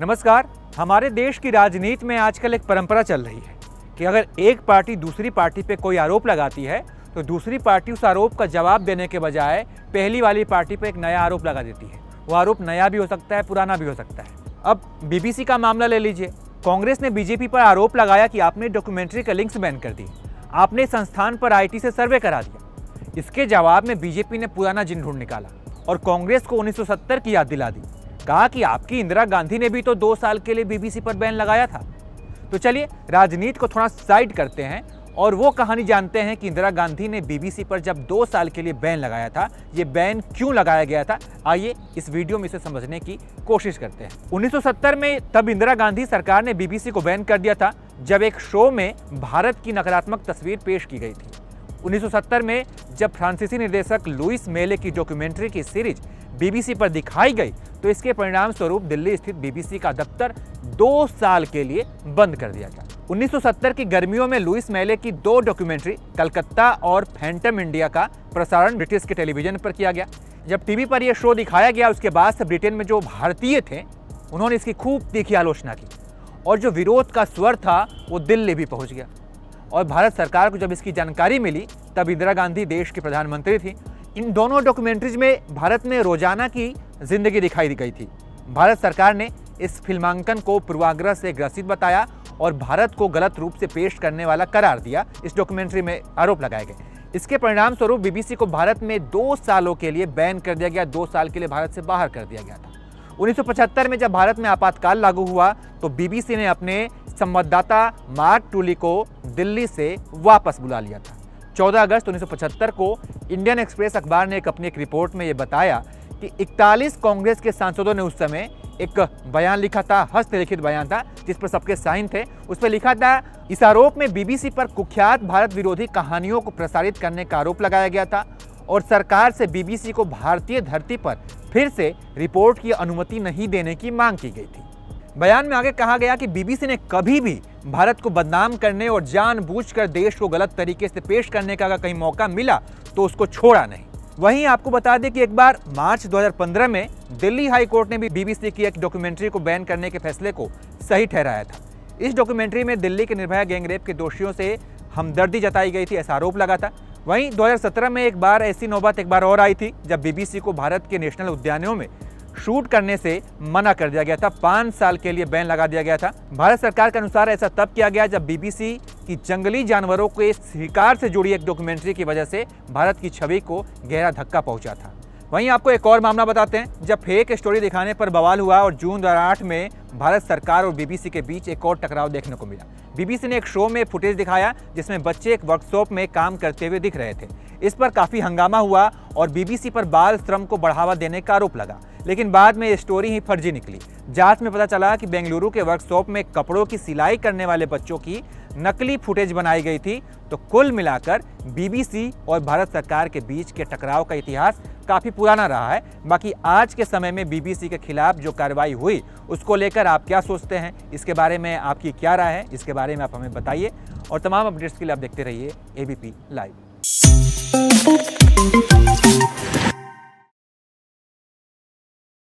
नमस्कार। हमारे देश की राजनीति में आजकल एक परंपरा चल रही है कि अगर एक पार्टी दूसरी पार्टी पे कोई आरोप लगाती है तो दूसरी पार्टी उस आरोप का जवाब देने के बजाय पहली वाली पार्टी पे एक नया आरोप लगा देती है। वो आरोप नया भी हो सकता है, पुराना भी हो सकता है। अब बीबीसी का मामला ले लीजिए। कांग्रेस ने बीजेपी पर आरोप लगाया कि आपने डॉक्यूमेंट्री का लिंक्स बैन कर दी, आपने संस्थान पर आईटी से सर्वे करा दिया। इसके जवाब में बीजेपी ने पुराना जिन ढूंढ निकाला और कांग्रेस को 1970 की याद दिला दी। कहा कि आपकी इंदिरा गांधी ने भी तो 2 साल के लिए बीबीसी पर बैन लगाया था। तो चलिए राजनीति को थोड़ा साइड करते हैं और वो कहानी जानते हैं कि इंदिरा गांधी ने बीबीसी पर जब 2 साल के लिए बैन लगाया था, ये बैन क्यों लगाया गया था। आइए इस वीडियो में इसे समझने की कोशिश करते हैं। 1970 में तब इंदिरा गांधी सरकार ने बीबीसी को बैन कर दिया था जब एक शो में भारत की नकारात्मक तस्वीर पेश की गई थी। 1970 में जब फ्रांसीसी निर्देशक लुइस मेले की डॉक्यूमेंट्री की सीरीज बीबीसी पर दिखाई गई तो इसके परिणाम स्वरूप दिल्ली स्थित बीबीसी का दफ्तर 2 साल के लिए बंद कर दिया गया। 1970 की गर्मियों में लुइस मेले की 2 डॉक्यूमेंट्री कलकत्ता और फैंटम इंडिया का प्रसारण ब्रिटिश के टेलीविजन पर किया गया। जब टीवी पर यह शो दिखाया गया उसके बाद से ब्रिटेन में जो भारतीय थे उन्होंने इसकी खूब तीखी आलोचना की और जो विरोध का स्वर था वो दिल्ली भी पहुंच गया। और भारत सरकार को जब इसकी जानकारी मिली तब इंदिरा गांधी देश की प्रधानमंत्री थी। इन दोनों डॉक्यूमेंट्रीज में भारत में रोजाना की जिंदगी दिखाई गई थी। भारत सरकार ने इस फिल्मांकन को पूर्वाग्रह से ग्रसित बताया और भारत को गलत रूप से पेश करने वाला करार दिया। इस डॉक्यूमेंट्री में आरोप लगाए गए। इसके परिणाम स्वरूप बीबीसी को भारत में 2 सालों के लिए बैन कर दिया गया। 2 साल के लिए भारत से बाहर कर दिया गया था। 1975 में जब भारत में आपातकाल लागू हुआ तो बीबीसी ने अपने संवाददाता मार्क टूली को दिल्ली से वापस बुला लिया था। 14 अगस्त 1975 को इंडियन एक्सप्रेस अखबार ने अपनी एक रिपोर्ट में यह बताया कि 41 कांग्रेस के सांसदों ने उस समय एक बयान लिखा था, हस्तलिखित बयान था जिस पर सबके साइन थे। उस पर लिखा था, इस आरोप में बीबीसी पर कुख्यात भारत विरोधी कहानियों को प्रसारित करने का आरोप लगाया गया था और सरकार से बीबीसी को भारतीय धरती पर फिर से रिपोर्ट की अनुमति नहीं देने की मांग की गई थी। बयान में आगे कहा गया कि बीबीसी ने कभी भी भारत को बदनाम करने और जानबूझकर देश को गलत तरीके से पेश करने का अगर कहीं मौका मिला तो उसको छोड़ा नहीं। वहीं आपको बता दें कि एक बार मार्च 2015 में दिल्ली हाई कोर्ट ने भी बीबीसी की एक डॉक्यूमेंट्री को बैन करने के फैसले को सही ठहराया था। इस डॉक्यूमेंट्री में दिल्ली के निर्भया गैंगरेप के दोषियों से हमदर्दी जताई गई थी, ऐसा आरोप लगा था। वहीं 2017 में एक बार ऐसी नौबत एक बार और आई थी जब बीबीसी को भारत के नेशनल उद्यानों में शूट करने से मना कर दिया गया था। 5 साल के लिए बैन लगा दिया गया था। भारत सरकार के अनुसार ऐसा तब किया गया जब बीबीसी की जंगली जानवरों के शिकार से जुड़ी एक डॉक्यूमेंट्री की वजह से भारत की छवि को गहरा धक्का पहुंचा था। वहीं आपको एक और मामला बताते हैं जब फेक स्टोरी दिखाने पर बवाल हुआ और जून 2008 में भारत सरकार और बीबीसी के बीच एक और टकराव देखने को मिला। बीबीसी ने एक शो में फुटेज दिखाया जिसमें बच्चे एक वर्कशॉप में काम करते हुए दिख रहे थे। इस पर काफ़ी हंगामा हुआ और बीबीसी पर बाल श्रम को बढ़ावा देने का आरोप लगा, लेकिन बाद में ये स्टोरी ही फर्जी निकली। जांच में पता चला कि बेंगलुरु के वर्कशॉप में कपड़ों की सिलाई करने वाले बच्चों की नकली फुटेज बनाई गई थी। तो कुल मिलाकर बीबीसी और भारत सरकार के बीच के टकराव का इतिहास काफ़ी पुराना रहा है। बाकी आज के समय में बीबीसी के खिलाफ जो कार्रवाई हुई उसको लेकर आप क्या सोचते हैं, इसके बारे में आपकी क्या राय है, इसके बारे में आप हमें बताइए। और तमाम अपडेट्स के लिए आप देखते रहिए एबीपी लाइव।